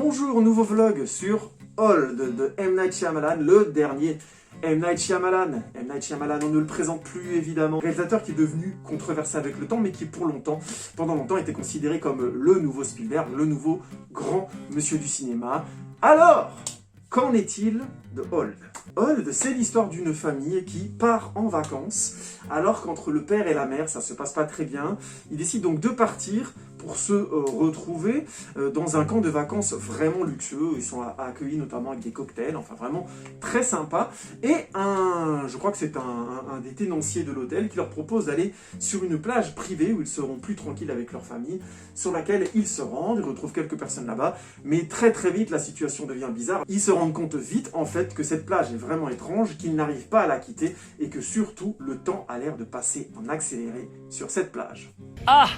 Bonjour, nouveau vlog sur Old de M. Night Shyamalan, le dernier M. Night Shyamalan. M. Night Shyamalan, on ne le présente plus évidemment. Réalisateur qui est devenu controversé avec le temps, mais qui pendant longtemps était considéré comme le nouveau Spielberg, le nouveau grand monsieur du cinéma. Alors, qu'en est-il de Old? Old, c'est l'histoire d'une famille qui part en vacances, alors qu'entre le père et la mère, ça se passe pas très bien. Ils décident donc de partir pour se retrouver dans un camp de vacances vraiment luxueux. Ils sont accueillis notamment avec des cocktails, enfin vraiment très sympa. Et je crois que c'est un des tenanciers de l'hôtel qui leur propose d'aller sur une plage privée où ils seront plus tranquilles avec leur famille, sur laquelle ils se rendent, ils retrouvent quelques personnes là-bas, mais très vite la situation devient bizarre. Ils se rendent compte vite en fait que cette plage est vraiment étrange, qu'ils n'arrivent pas à la quitter et que surtout le temps a l'air de passer en accéléré sur cette plage. Ah!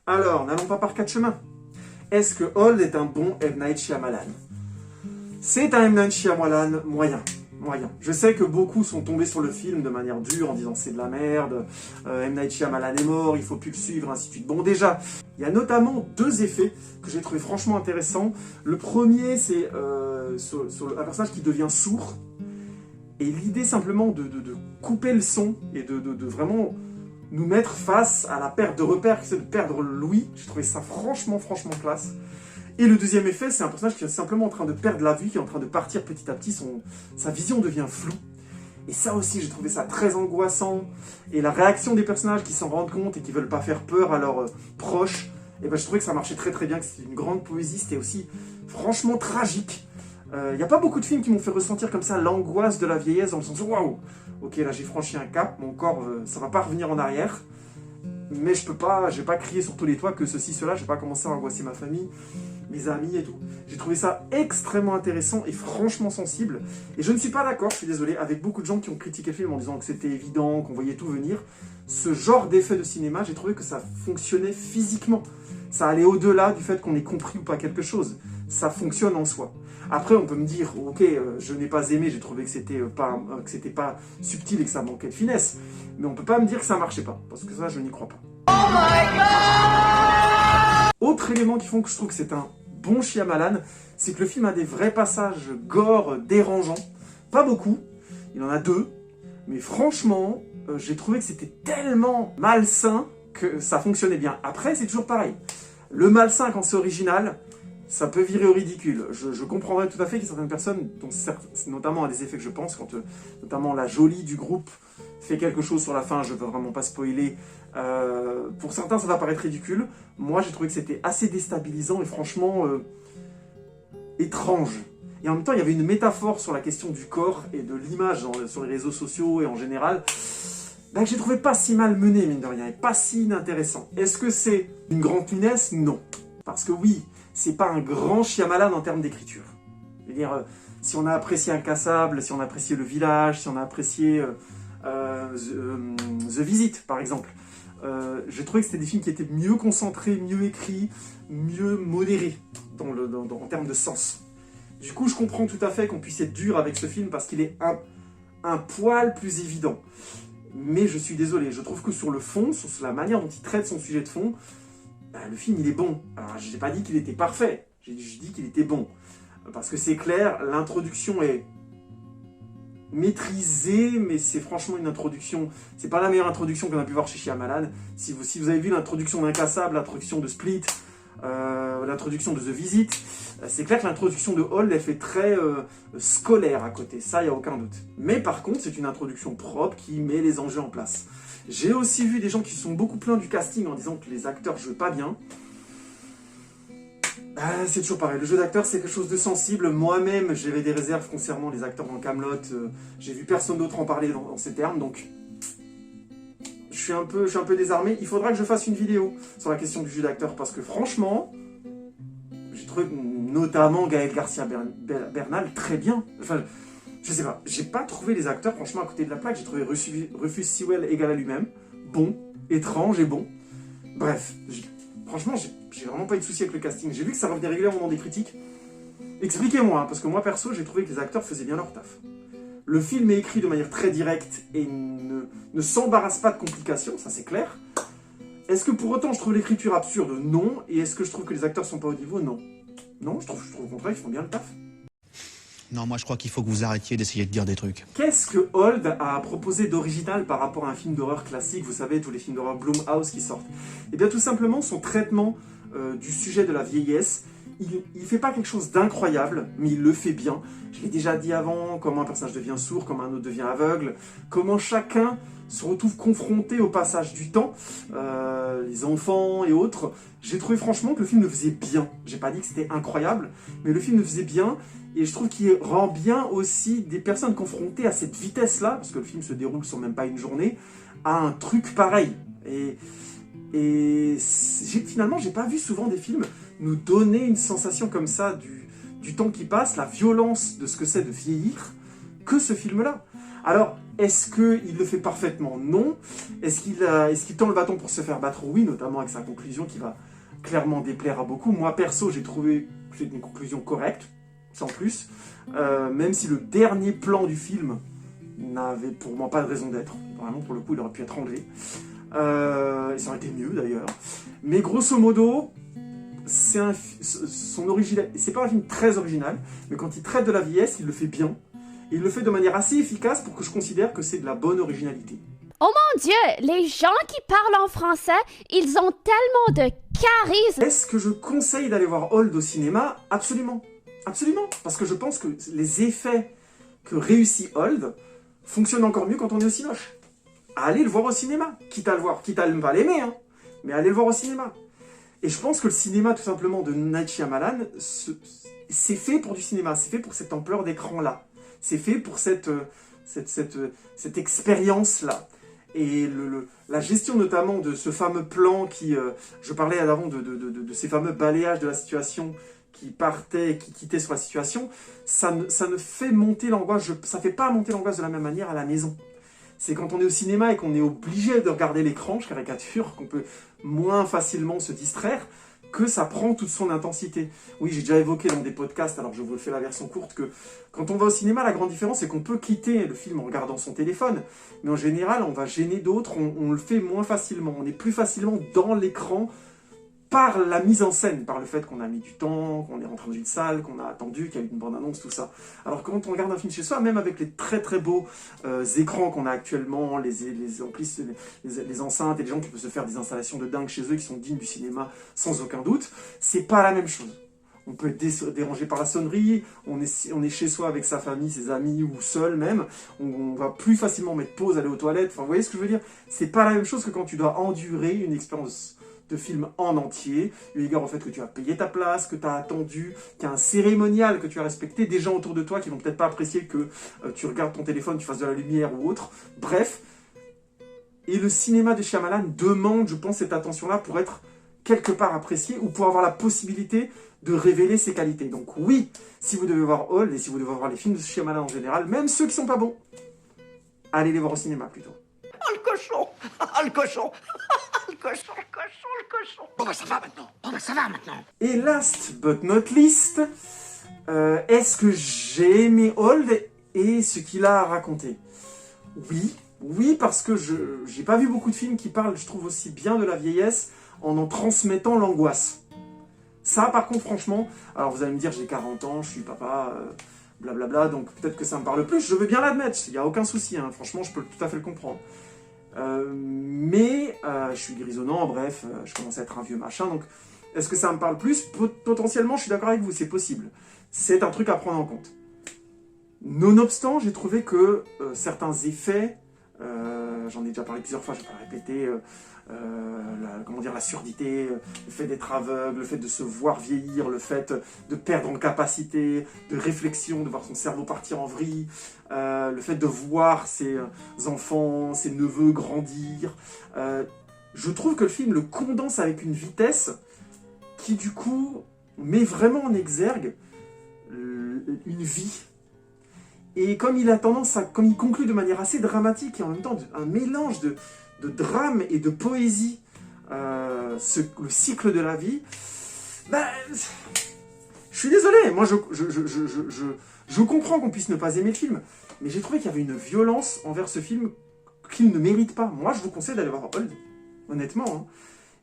Alors, n'allons pas par quatre chemins. Est-ce que Old est un bon M. Night Shyamalan? C'est un M. Night Shyamalan moyen. Je sais que beaucoup sont tombés sur le film de manière dure en disant c'est de la merde, M. Night Shyamalan est mort, il faut plus le suivre, ainsi de suite. Bon déjà, il y a notamment deux effets que j'ai trouvé franchement intéressants. Le premier, c'est un personnage qui devient sourd. Et l'idée simplement de couper le son et de vraiment nous mettre face à la perte de repère, c'est de perdre l'ouïe. J'ai trouvé ça franchement classe. Et le deuxième effet, c'est un personnage qui est simplement en train de perdre la vue, qui est en train de partir petit à petit, sa vision devient floue. Et ça aussi, j'ai trouvé ça très angoissant. Et la réaction des personnages qui s'en rendent compte et qui veulent pas faire peur à leurs proches, et ben, je trouvais que ça marchait très bien, que c'était une grande poésie, c'était aussi franchement tragique. Il n'y a pas beaucoup de films qui m'ont fait ressentir comme ça l'angoisse de la vieillesse, dans le sens où waouh, ok là j'ai franchi un cap, mon corps ça va pas revenir en arrière, mais je vais pas crier sur tous les toits que ceci, cela, je vais pas commencer à angoisser ma famille, mes amis et tout. J'ai trouvé ça extrêmement intéressant et franchement sensible, et je ne suis pas d'accord, je suis désolé, avec beaucoup de gens qui ont critiqué le film en disant que c'était évident, qu'on voyait tout venir. Ce genre d'effet de cinéma, j'ai trouvé que ça fonctionnait physiquement. Ça allait au-delà du fait qu'on ait compris ou pas quelque chose. Ça fonctionne en soi. Après, on peut me dire, ok, je n'ai pas aimé, j'ai trouvé que c'était pas subtil et que ça manquait de finesse. Mais on peut pas me dire que ça marchait pas, parce que ça, je n'y crois pas. Oh my God! Autre élément qui font que je trouve que c'est un bon Shyamalan, c'est que le film a des vrais passages gore dérangeants. Pas beaucoup, il en a deux, mais franchement, j'ai trouvé que c'était tellement malsain que ça fonctionnait bien. Après, c'est toujours pareil. Le malsain, quand c'est original, ça peut virer au ridicule. Je comprendrais tout à fait qu'il y a certaines personnes, dont notamment à des effets que je pense, quand notamment la jolie du groupe fait quelque chose sur la fin, je veux vraiment pas spoiler, pour certains ça va paraître ridicule. Moi j'ai trouvé que c'était assez déstabilisant et franchement étrange. Et en même temps il y avait une métaphore sur la question du corps et de l'image sur les réseaux sociaux et en général, que j'ai trouvé pas si mal mené mine de rien, et pas si inintéressant. Est-ce que c'est une grande finesse? Non. Parce que oui, c'est pas un grand Shyamalan en termes d'écriture. Je veux dire, si on a apprécié Incassable, si on a apprécié Le Village, si on a apprécié The Visit, par exemple, j'ai trouvé que c'était des films qui étaient mieux concentrés, mieux écrits, mieux modérés en termes de sens. Du coup, je comprends tout à fait qu'on puisse être dur avec ce film parce qu'il est un poil plus évident. Mais je suis désolé, je trouve que sur le fond, sur la manière dont il traite son sujet de fond, le film il est bon. Alors je n'ai pas dit qu'il était parfait, j'ai dit qu'il était bon. Parce que c'est clair, l'introduction est maîtrisée, mais c'est franchement une introduction, c'est pas la meilleure introduction qu'on a pu voir chez Shyamalan. Si vous avez vu l'introduction d'Incassable, l'introduction de Split, l'introduction de The Visit, c'est clair que l'introduction de Old, elle fait très scolaire à côté, ça il n'y a aucun doute. Mais par contre, c'est une introduction propre qui met les enjeux en place. J'ai aussi vu des gens qui se sont beaucoup plaints du casting en disant que les acteurs jouaient pas bien. C'est toujours pareil, le jeu d'acteur c'est quelque chose de sensible. Moi-même j'avais des réserves concernant les acteurs dans Kaamelott, j'ai vu personne d'autre en parler dans ces termes, donc je suis un peu désarmé. Il faudra que je fasse une vidéo sur la question du jeu d'acteur parce que franchement, j'ai trouvé notamment Gaël Garcia Bernal très bien. Enfin, je sais pas, j'ai pas trouvé les acteurs franchement à côté de la plaque. J'ai trouvé Rufus Sewell égal à lui-même, bon, étrange et bon. Bref, franchement, j'ai vraiment pas eu de souci avec le casting. J'ai vu que ça revenait régulièrement dans des critiques. Expliquez-moi, hein, parce que moi perso, j'ai trouvé que les acteurs faisaient bien leur taf. Le film est écrit de manière très directe et ne s'embarrasse pas de complications, ça c'est clair. Est-ce que pour autant je trouve l'écriture absurde? Non. Et est-ce que je trouve que les acteurs sont pas au niveau? Non. Non, je trouve au contraire qu'ils font bien le taf. Non, moi je crois qu'il faut que vous arrêtiez d'essayer de dire des trucs. Qu'est-ce que Old a proposé d'original par rapport à un film d'horreur classique, vous savez, tous les films d'horreur Blumhouse qui sortent? Eh bien tout simplement son traitement du sujet de la vieillesse. Il fait pas quelque chose d'incroyable, mais il le fait bien. Je l'ai déjà dit avant, comment un personnage devient sourd, comment un autre devient aveugle, comment chacun se retrouve confronté au passage du temps, les enfants et autres. J'ai trouvé franchement que le film le faisait bien. J'ai pas dit que c'était incroyable, mais le film le faisait bien. Et je trouve qu'il rend bien aussi des personnes confrontées à cette vitesse-là, parce que le film se déroule sur même pas une journée, à un truc pareil. Et finalement, j'ai pas vu souvent des films nous donner une sensation comme ça du temps qui passe, la violence de ce que c'est de vieillir, que ce film-là. Alors, est-ce qu'il le fait parfaitement? Non. Est-ce qu'il tend le bâton pour se faire battre? Oui, notamment avec sa conclusion qui va clairement déplaire à beaucoup. Moi, perso, j'ai trouvé que c'était une conclusion correcte, sans plus. Même si le dernier plan du film n'avait pour moi pas de raison d'être. Vraiment, pour le coup, il aurait pu être enlevé. Et ça aurait été mieux, d'ailleurs. Mais grosso modo, c'est pas un film très original, mais quand il traite de la vieillesse, il le fait bien. Et il le fait de manière assez efficace pour que je considère que c'est de la bonne originalité. Oh mon Dieu, les gens qui parlent en français, ils ont tellement de charisme. Est-ce que je conseille d'aller voir Old au cinéma? Absolument. Absolument. Parce que je pense que les effets que réussit Old fonctionnent encore mieux quand on est au cinoche. Allez le voir au cinéma. Quitte à le voir, quitte à ne pas l'aimer, hein. Mais allez le voir au cinéma. Et je pense que le cinéma, tout simplement, de Night Shyamalan, c'est fait pour du cinéma. C'est fait pour cette ampleur d'écran-là. C'est fait pour cette expérience-là. Et la gestion notamment de ce fameux plan qui... je parlais avant de ces fameux balayages de la situation qui partaient, qui quittaient sur la situation, ça ne fait monter l'angoisse, ça ne fait pas monter l'angoisse de la même manière à la maison. C'est quand on est au cinéma et qu'on est obligé de regarder l'écran, je caricature, qu'on peut moins facilement se distraire, que ça prend toute son intensité. Oui, j'ai déjà évoqué dans des podcasts, alors je vous le fais la version courte, que quand on va au cinéma, la grande différence, c'est qu'on peut quitter le film en regardant son téléphone, mais en général, on va gêner d'autres, on le fait moins facilement, on est plus facilement dans l'écran par la mise en scène, par le fait qu'on a mis du temps, qu'on est rentré dans une salle, qu'on a attendu, qu'il y a eu une bande-annonce, tout ça. Alors quand on regarde un film chez soi, même avec les très très beaux écrans qu'on a actuellement, les enceintes et les gens qui peuvent se faire des installations de dingue chez eux qui sont dignes du cinéma sans aucun doute, c'est pas la même chose. On peut être dérangé par la sonnerie, on est chez soi avec sa famille, ses amis ou seul même, on va plus facilement mettre pause, aller aux toilettes, enfin vous voyez ce que je veux dire? C'est pas la même chose que quand tu dois endurer une expérience de film en entier, eu égard au fait que tu as payé ta place, que tu as attendu, qu'il y a un cérémonial que tu as respecté, des gens autour de toi qui vont peut-être pas apprécier que tu regardes ton téléphone, tu fasses de la lumière ou autre, bref. Et le cinéma de Shyamalan demande, je pense, cette attention-là pour être quelque part apprécié ou pour avoir la possibilité de révéler ses qualités. Donc oui, si vous devez voir Old et si vous devez voir les films de Shyamalan en général, même ceux qui sont pas bons, allez les voir au cinéma plutôt. Oh le cochon! Oh le cochon! Le cochon, le cochon, le cochon! Bon bah ça va maintenant! Bon bah ça va maintenant! Et last but not least, est-ce que j'ai aimé Old et ce qu'il a à raconter? Oui, parce que j'ai pas vu beaucoup de films qui parlent, je trouve, aussi bien de la vieillesse en transmettant l'angoisse. Ça, par contre, franchement, alors vous allez me dire, j'ai 40 ans, je suis papa, blablabla, donc peut-être que ça me parle plus, je veux bien l'admettre, il n'y a aucun souci, hein, franchement, je peux tout à fait le comprendre. Mais je suis grisonnant, bref, je commence à être un vieux machin, donc est-ce que ça me parle plus? Potentiellement, je suis d'accord avec vous, c'est possible. C'est un truc à prendre en compte. Nonobstant, j'ai trouvé que certains effets, j'en ai déjà parlé plusieurs fois, je vais pas le répéter, la surdité, le fait d'être aveugle, le fait de se voir vieillir, le fait de perdre en capacité de réflexion, de voir son cerveau partir en vrille, le fait de voir ses enfants, ses neveux grandir. Je trouve que le film le condense avec une vitesse qui du coup met vraiment en exergue une vie. Et comme il a tendance à, comme il conclut de manière assez dramatique et en même temps un mélange de drame et de poésie, le cycle de la vie, ben, je suis désolé, moi je comprends qu'on puisse ne pas aimer le film, mais j'ai trouvé qu'il y avait une violence envers ce film qu'il ne mérite pas. Moi je vous conseille d'aller voir Old, honnêtement, hein.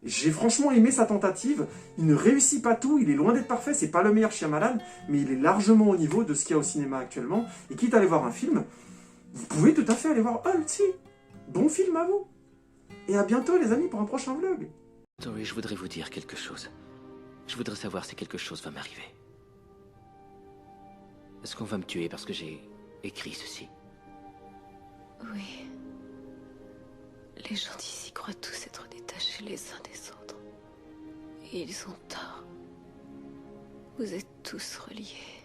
J'ai franchement aimé sa tentative. Il ne réussit pas tout, il est loin d'être parfait, c'est pas le meilleur Shyamalan, mais il est largement au niveau de ce qu'il y a au cinéma actuellement. Et quitte à aller voir un film, vous pouvez tout à fait aller voir Old, si. Bon film à vous. Et à bientôt les amis pour un prochain vlog. Tori, je voudrais vous dire quelque chose. Je voudrais savoir si quelque chose va m'arriver. Est-ce qu'on va me tuer parce que j'ai écrit ceci? Oui. Les gens d'ici croient tous être détachés les uns des autres. Et ils ont tort. Vous êtes tous reliés.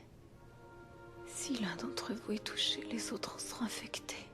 Si l'un d'entre vous est touché, les autres en seront infectés.